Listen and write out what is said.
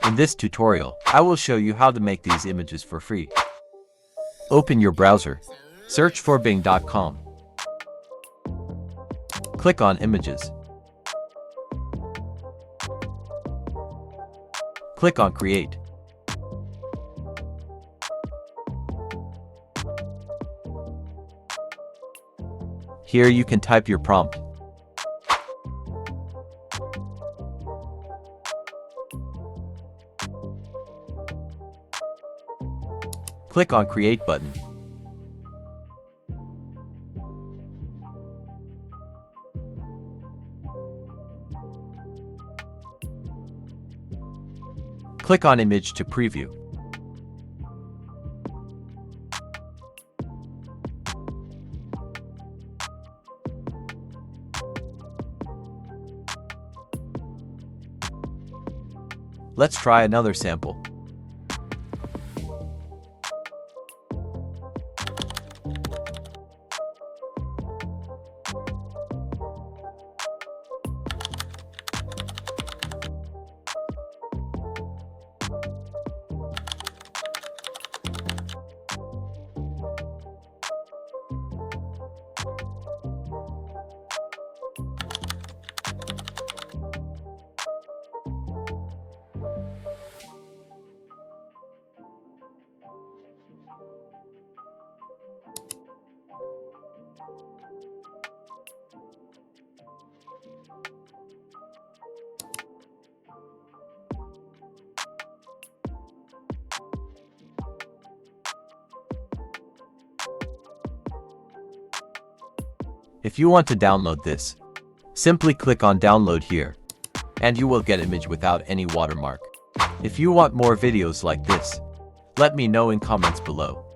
In this tutorial, I will show you how to make these images for free. Open your browser. Search for bing.com. Click on Images. Click on Create. Here you can type your prompt. Click on Create button. Click on Image to preview. Let's try another sample. If you want to download this, simply click on Download here, and you will get image without any watermark. If you want more videos like this, let me know in comments below.